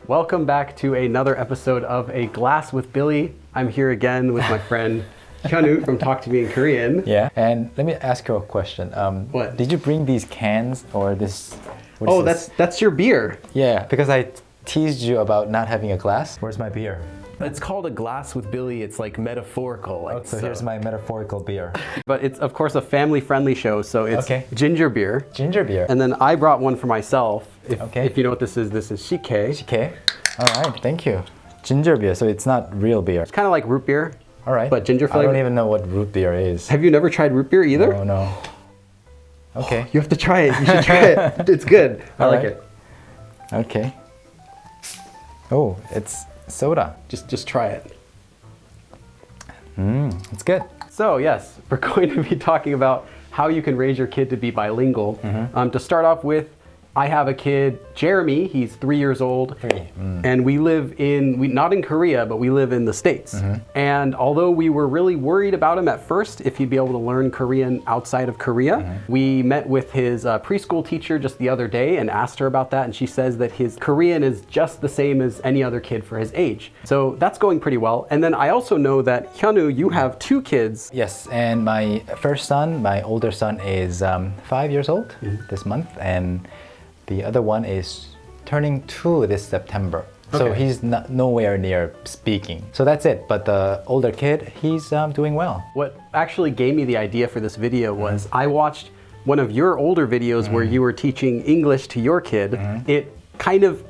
Welcome back to another episode of A Glass with Billy. I'm here again with my friend Hyunwoo from Talk to Me in Korean. Yeah, and let me ask you a question. What? Did you bring these cans or this? Oh, that's your beer. Yeah, because I teased you about not having a glass. Where's my beer? It's called A Glass with Billy. It's like metaphorical. Like, So here's my metaphorical beer. But it's of course a family-friendly show, so it's Okay. ginger beer. Ginger beer. And then I brought one for myself. Okay. If you know what this is shike. Okay. All right, thank you. Ginger beer, so it's not real beer. It's kind of like root beer. All right. But ginger I flavor. don't even know what root beer is. Have you never tried root beer either? Oh, no. Okay. You have to try it. You should try it. It's good. I like right. it. Okay. Oh, it's soda. Just try it. It's good. So yes, we're going to be talking about how you can raise your kid to be bilingual. To start off with, I have a kid, Jeremy. He's 3 years old, and we live not in Korea, but we live in the States. And although we were really worried about him at first, if he'd be able to learn Korean outside of Korea, we met with his preschool teacher just the other day and asked her about that, and she says that his Korean is just the same as any other kid for his age. So that's going pretty well. And then I also know that Hyunwoo, you have 2 kids. Yes, and my first son, my older son, is 5 years old this month, and the other one is turning 2 this September. So Okay. he's nowhere near speaking. So that's it. But the older kid, he's doing well. What actually gave me the idea for this video was I watched one of your older videos where you were teaching English to your kid. It kind of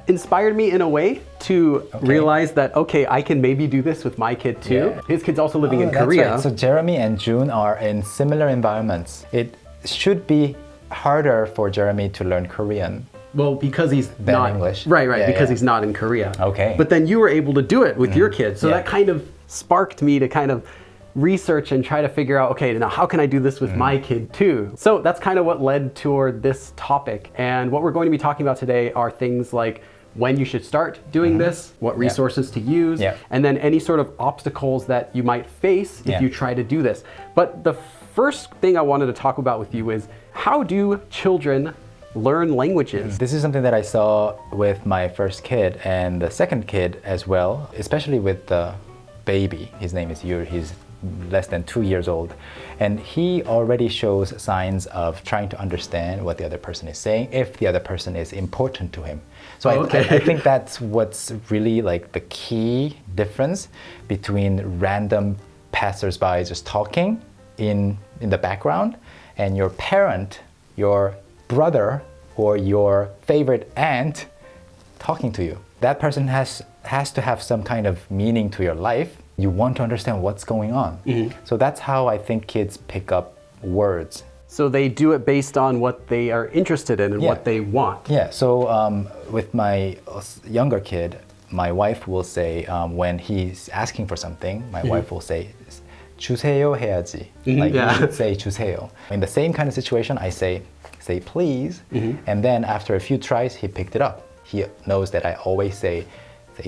inspired me in a way to realize that, okay, I can maybe do this with my kid too. Yeah. His kid's also living in That's Korea. right. So Jeremy and June are in similar environments. It should be harder for Jeremy to learn Korean. Well, because he's Than not English. Right, Yeah, because yeah. he's not in Korea. Okay. But then you were able to do it with your kid. So Yeah. that kind of sparked me to kind of research and try to figure out, okay, now how can I do this with my kid too? So that's kind of what led toward this topic. And what we're going to be talking about today are things like when you should start doing this, what resources to use, Yeah. and then any sort of obstacles that you might face if Yeah. you try to do this. But the first thing I wanted to talk about with you is, how do children learn languages? This is something that I saw with my first kid and the second kid as well, especially with the baby. His name is Yur. He's less than 2 years old. And he already shows signs of trying to understand what the other person is saying if the other person is important to him. So I think that's what's really like the key difference between random passersby just talking in the background and your parent, your brother, or your favorite aunt talking to you. That person has to have some kind of meaning to your life. You want to understand what's going on. So that's how I think kids pick up words. So they do it based on what they are interested in and Yeah. what they want. Yeah, so with my younger kid, my wife will say, when he's asking for something, my wife will say, 주세요 해야지. Like you should say 주세요. In the same kind of situation, I say please. And then after a few tries, he picked it up. He knows that I always say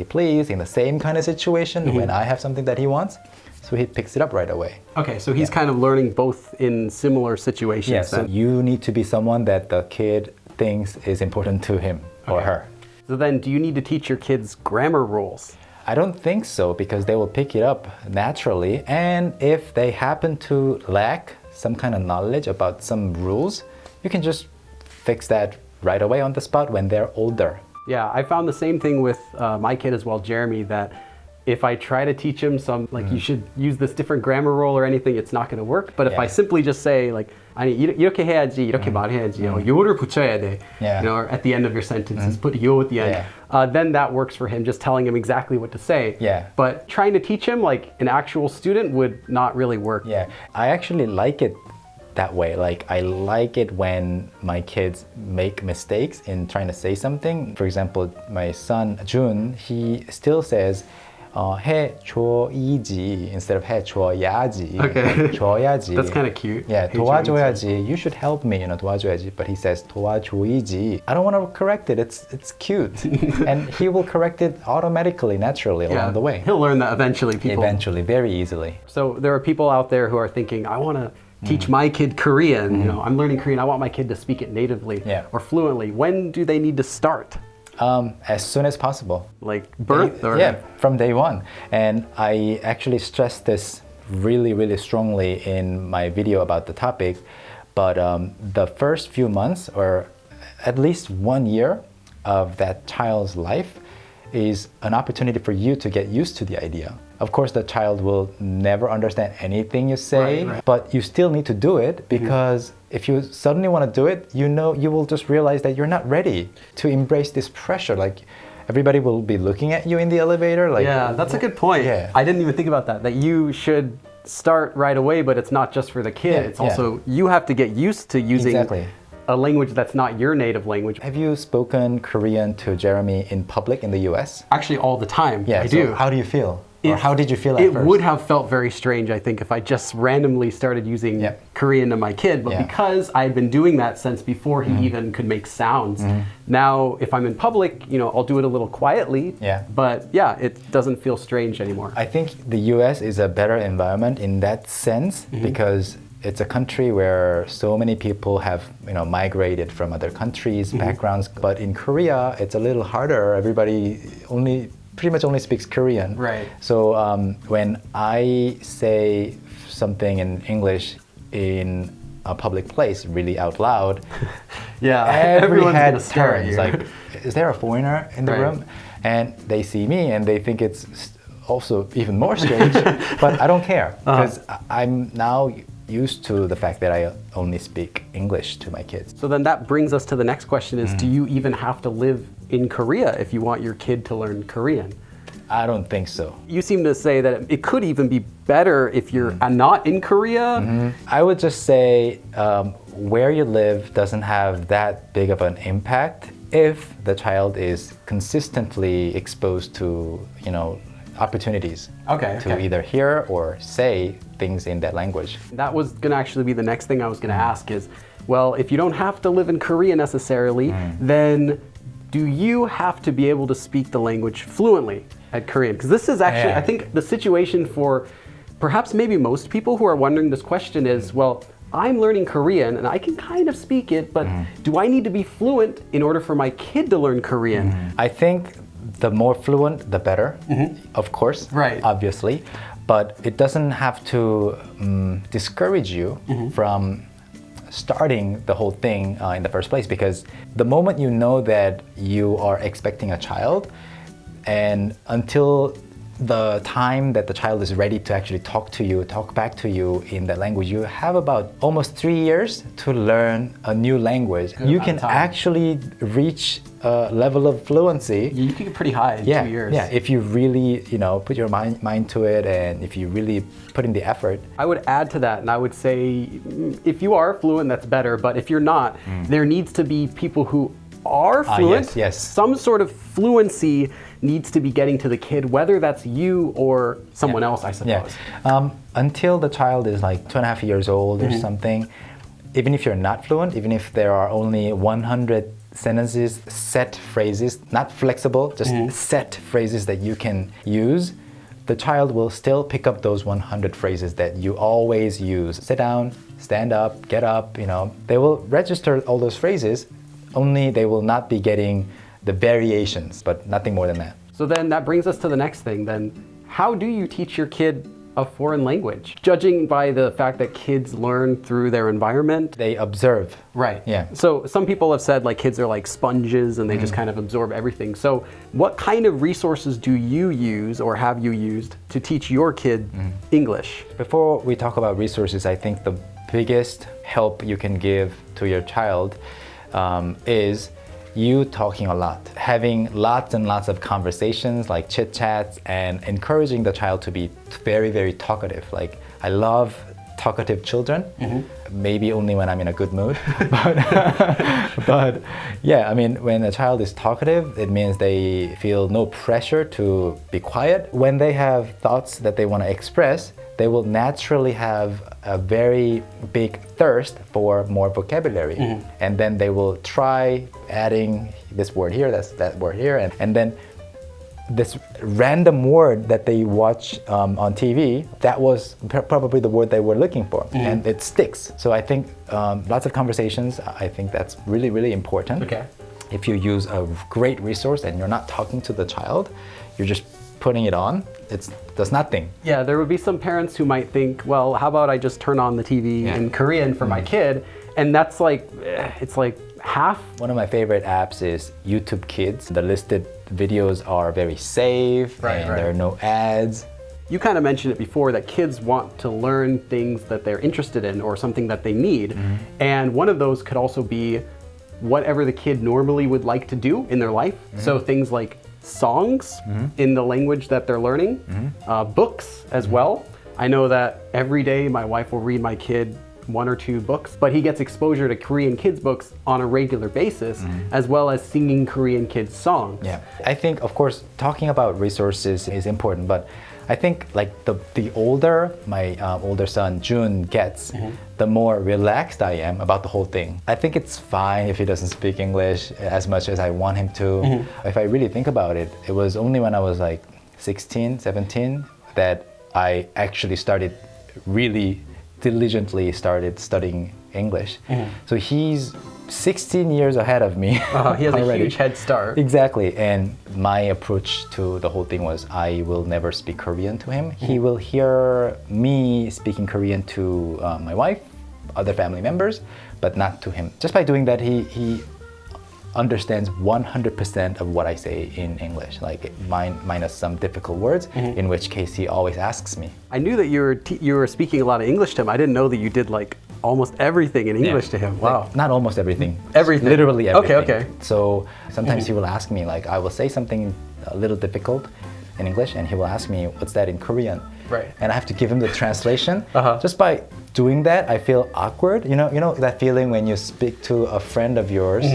please in the same kind of situation when I have something that he wants. So he picks it up right away. Okay, so he's kind of learning both in similar situations. Yeah, so then. you need to be someone that the kid thinks is important to him or her. So then do you need to teach your kids grammar rules? I don't think so, because they will pick it up naturally. And if they happen to lack some kind of knowledge about some rules, you can just fix that right away on the spot when they're older. Yeah, I found the same thing with my kid as well, Jeremy, that if I try to teach him some, like you should use this different grammar rule or anything, it's not going to work. But if I simply just say like, 아니 이렇게 해야지, 이렇게 말해야지, 요를 붙여야 돼, Yeah. you know, or at the end of your sentences, put yo at the end. Then that works for him, just telling him exactly what to say. Yeah. But trying to teach him like an actual student would not really work. Yeah, I actually like it that way. Like, I like it when my kids make mistakes in trying to say something. For example, my son Jun, he still says 해줘이지 instead of 해줘야지. Okay. 줘야지. That's kind of cute. Yeah, 도와줘야지. You should help me, 도와줘야지. But he says 도와줘이지. I don't want to correct it. It's cute. And he will correct it automatically, naturally along the way. He'll learn that eventually, Eventually, very easily. So there are people out there who are thinking, I want to teach my kid Korean. You know, I'm learning Korean. I want my kid to speak it natively or fluently. When do they need to start? As soon as possible. Like birth? Or? Yeah, from day one. And I actually stressed this really, really strongly in my video about the topic. But the first few months, or at least 1 year of that child's life, is an opportunity for you to get used to the idea. Of course, the child will never understand anything you say, right. but you still need to do it because if you suddenly want to do it, you will just realize that you're not ready to embrace this pressure. Like everybody will be looking at you in the elevator. Like, yeah, that's a good point. Yeah. I didn't even think about that. That you should start right away, but it's not just for the kid. Yeah, it's also you have to get used to using Exactly. a language that's not your native language. Have you spoken Korean to Jeremy in public in the US? Actually, all the time. Yeah, I so do. How do you feel? Or how did you feel at It first? would have felt very strange, I think, if I just randomly started using Yeah. Korean to my kid. But Yeah. because I had been doing that since before he even could make sounds, now if I'm in public, I'll do it a little quietly. Yeah. But yeah, it doesn't feel strange anymore. I think the US is a better environment in that sense because it's a country where so many people have migrated from other countries, backgrounds. But in Korea, it's a little harder. Everybody pretty much only speaks Korean. Right. So when I say something in English in a public place, really out loud, yeah, every everyone's head gonna stare at turns. you. Like, is there a foreigner in the Right. room? And they see me and they think it's also even more strange. But I don't care because I'm now used to the fact that I only speak English to my kids. So then that brings us to the next question is, do you even have to live in Korea if you want your kid to learn Korean? I don't think so. You seem to say that it could even be better if you're not in Korea. I would just say where you live doesn't have that big of an impact if the child is consistently exposed to, opportunities to either hear or say things in that language. That was going to actually be the next thing I was going to ask is, well, if you don't have to live in Korea necessarily, then do you have to be able to speak the language fluently at Korean? Because this is actually, I think, the situation for perhaps maybe most people who are wondering this question is, well, I'm learning Korean and I can kind of speak it, but do I need to be fluent in order for my kid to learn Korean? I think the more fluent, the better, of course, Right. obviously. But it doesn't have to discourage you from starting the whole thing in the first place, because the moment you know that you are expecting a child, and until the time that the child is ready to actually talk back to you in that language, you have about almost 3 years to learn a new language. You can actually reach a level of fluency. You can get pretty high in 2 years. Yeah, if you really, put your mind to it, and if you really put in the effort. I would add to that, and I would say, if you are fluent, that's better. But if you're not, there needs to be people who are fluent. Yes. Some sort of fluency needs to be getting to the kid, whether that's you or someone else, I suppose. Yeah. Until the child is like 2.5 years old or something, even if you're not fluent, even if there are only 100 sentences, set phrases, not flexible, just set phrases that you can use, the child will still pick up those 100 phrases that you always use. Sit down, stand up, get up, They will register all those phrases, only they will not be getting the variations, but nothing more than that. So then that brings us to the next thing then. How do you teach your kid a foreign language? Judging by the fact that kids learn through their environment. They observe. Right. Yeah. So some people have said like kids are like sponges and they just kind of absorb everything. So what kind of resources do you use or have you used to teach your kid English? Before we talk about resources, I think the biggest help you can give to your child is you talking a lot, having lots and lots of conversations, like chit chats, and encouraging the child to be very, very talkative. Like, I love talkative children, maybe only when I'm in a good mood. but yeah, I mean, when a child is talkative, it means they feel no pressure to be quiet. When they have thoughts that they want to express, they will naturally have a very big thirst for more vocabulary. And then they will try adding this word here, that word here, and then this random word that they watch on TV, that was probably the word they were looking for, and it sticks. So I think lots of conversations, I think that's really, really important. Okay. if you use a great resource and you're not talking to the child, you're just putting it on, it does nothing. Yeah, there would be some parents who might think, well, how about I just turn on the TV in Korean for my kid? And that's like, it's like half. One of my favorite apps is YouTube Kids. The listed videos are very safe, there are no ads. You kind of mentioned it before that kids want to learn things that they're interested in or something that they need. And one of those could also be whatever the kid normally would like to do in their life. So things like songs in the language that they're learning, books as well. I know that every day my wife will read my kid 1 or 2 books, but he gets exposure to Korean kids books on a regular basis, as well as singing Korean kids songs. Yeah, I think, of course, talking about resources is important, but I think like the older my older son Jun gets, the more relaxed I am about the whole thing. I think it's fine if he doesn't speak English as much as I want him to. If I really think about it, it was only when I was like 16, 17 that I actually started really diligently started studying English. So he's 16 years ahead of me. He has already. a huge head start. Exactly, and my approach to the whole thing was I will never speak Korean to him. He will hear me speaking Korean to my wife, other family members, but not to him. Just by doing that, he understands 100% of what I say in English, like minus some difficult words, in which case he always asks me. I knew that you were speaking a lot of English to him. I didn't know that you did like almost everything in English to him. Wow. Like, not almost everything. Everything. Literally everything. Okay. So sometimes he will ask me, like I will say something a little difficult in English and he will ask me, what's that in Korean? Right. And I have to give him the translation. Just by doing that, I feel awkward. You know that feeling when you speak to a friend of yours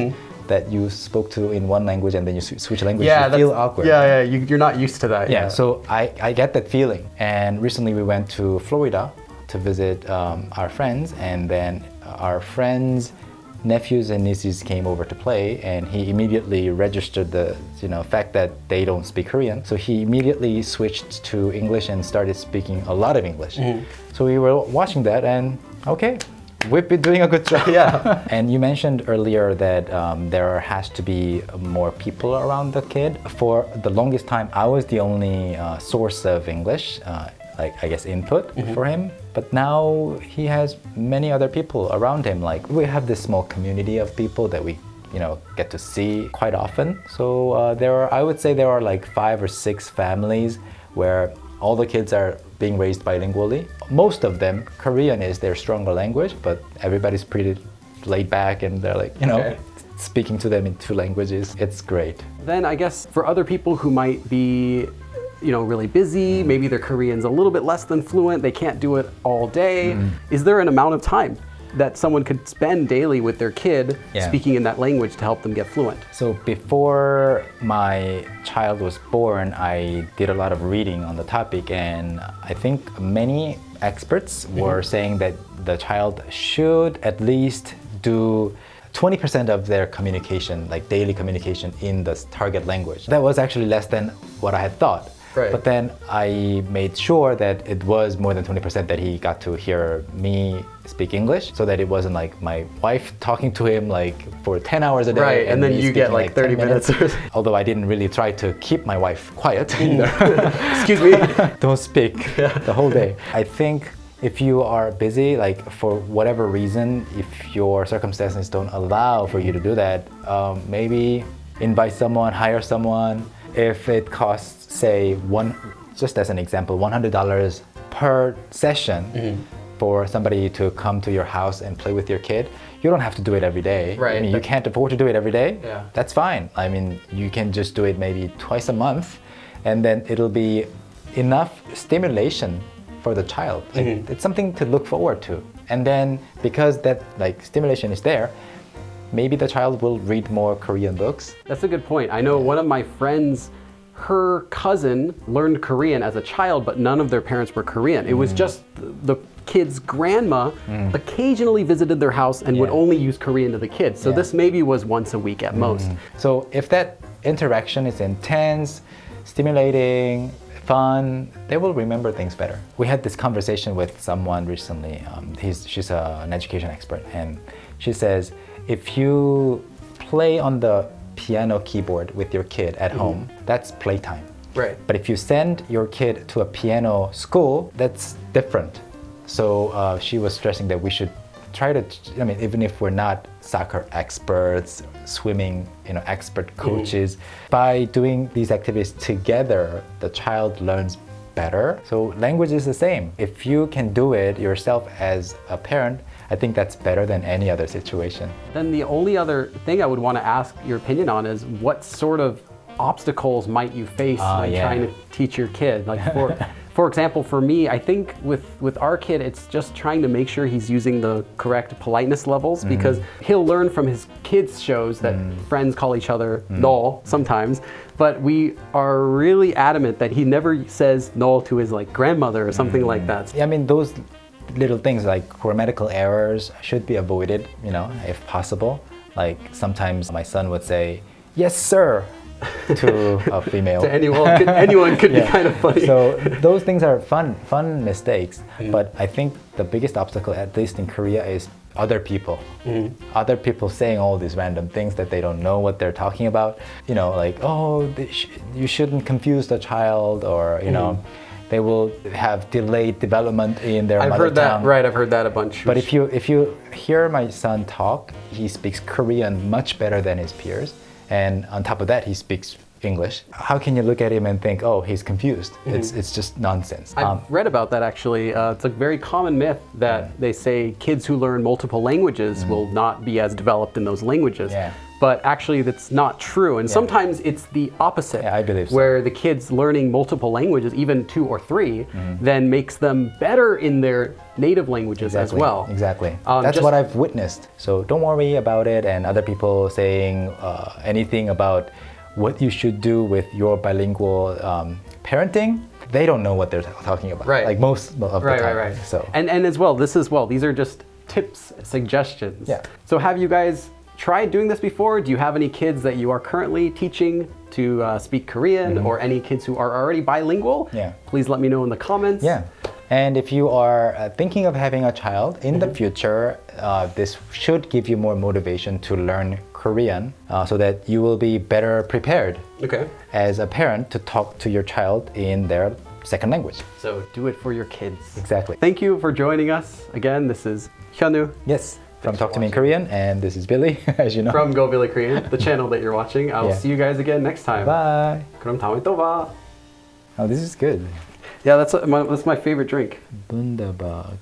that you spoke to in one language and then you switch language, you feel awkward. Yeah, you're not used to that. Yeah, so I get that feeling. And recently we went to Florida to visit our friends, and then our friends' nephews and nieces came over to play, and he immediately registered the fact that they don't speak Korean. So he immediately switched to English and started speaking a lot of English. So we were watching that and okay, we've been doing a good job. Yeah. And you mentioned earlier that there has to be more people around the kid. For the longest time, I was the only source of English, like I guess input for him. But now he has many other people around him. Like we have this small community of people that we get to see quite often. So I would say there are like 5 or 6 families where all the kids are being raised bilingually. Most of them, Korean is their stronger language, but everybody's pretty laid back and they're like, speaking to them in 2 languages. It's great. Then I guess for other people who might be really busy, maybe their Korean's a little bit less than fluent, they can't do it all day. Is there an amount of time that someone could spend daily with their kid speaking in that language to help them get fluent? So before my child was born, I did a lot of reading on the topic, and I think many experts were saying that the child should at least do 20% of their communication, like daily communication, in the target language. That was actually less than what I had thought. Right. But then I made sure that it was more than 20% that he got to hear me speak English, so that it wasn't like my wife talking to him like for 10 hours a day. Right, and then me you get speaking, like 30 minutes. Although I didn't really try to keep my wife quiet either. Excuse me. Don't speak the whole day. I think if you are busy, like for whatever reason, if your circumstances don't allow for you to do that, maybe invite someone, hire someone. If it costs, say, just as an example, $100 per session for somebody to come to your house and play with your kid, you don't have to do it every day. Right. I mean, you can't afford to do it every day. Yeah. That's fine. I mean, you can just do it maybe twice a month, and then it'll be enough stimulation for the child. Like, it's something to look forward to. And then because that stimulation is there, maybe the child will read more Korean books. That's a good point. I know one of my friends, her cousin learned Korean as a child, but none of their parents were Korean. It was just the kid's grandma occasionally visited their house and would only use Korean to the kids. So this maybe was once a week at most. So if that interaction is intense, stimulating, fun, they will remember things better. We had this conversation with someone recently. She's an education expert, and she says, if you play on the piano keyboard with your kid at home, that's playtime. Right. But if you send your kid to a piano school, that's different. So she was stressing that we should try to, I mean, even if we're not soccer experts, swimming, expert coaches, by doing these activities together, the child learns better. So language is the same. If you can do it yourself as a parent, I think that's better than any other situation. Then the only other thing I would want to ask your opinion on is what sort of obstacles might you face when trying to teach your kid? Like for example, for me, I think with our kid, it's just trying to make sure he's using the correct politeness levels because he'll learn from his kids' shows that friends call each other no sometimes, but we are really adamant that he never says no to his like grandmother or something like that. I mean, those little things like grammatical errors should be avoided, if possible. Like sometimes my son would say, "Yes, sir," to a female. To anyone could be kind of funny. So those things are fun mistakes. But I think the biggest obstacle, at least in Korea, is other people. Other people saying all these random things that they don't know what they're talking about. Like, oh, you shouldn't confuse the child, or they will have delayed development in their mother tongue. I've heard that, right? I've heard that a bunch. But if you hear my son talk, he speaks Korean much better than his peers. And on top of that, he speaks English. How can you look at him and think, oh, he's confused? It's just nonsense. I've read about that actually. It's a very common myth that they say kids who learn multiple languages will not be as developed in those languages. Yeah. But actually that's not true. And sometimes it's the opposite. Yeah, I believe so. Where the kids learning multiple languages, even 2 or 3, then makes them better in their native languages as well. Exactly. That's what I've witnessed. So don't worry about it. And other people saying anything about what you should do with your bilingual parenting, they don't know what they're talking about. Right. Like most of the time. Right. So. And these are just tips, suggestions. Yeah. So have you guys tried doing this before? Do you have any kids that you are currently teaching to speak Korean, or any kids who are already bilingual? Yeah. Please let me know in the comments. Yeah. And if you are thinking of having a child in the future, this should give you more motivation to learn Korean so that you will be better prepared as a parent to talk to your child in their second language. So do it for your kids. Exactly. Thank you for joining us. Again, this is Hyunwoo. Yes. From Talk to Me in Korean, and this is Billy, as you know. From Go Billy Korean, the channel that you're watching. I'll see you guys again next time. Bye. 그럼 다음에 또 봐. Oh, this is good. Yeah, that's my favorite drink. Bundaberg.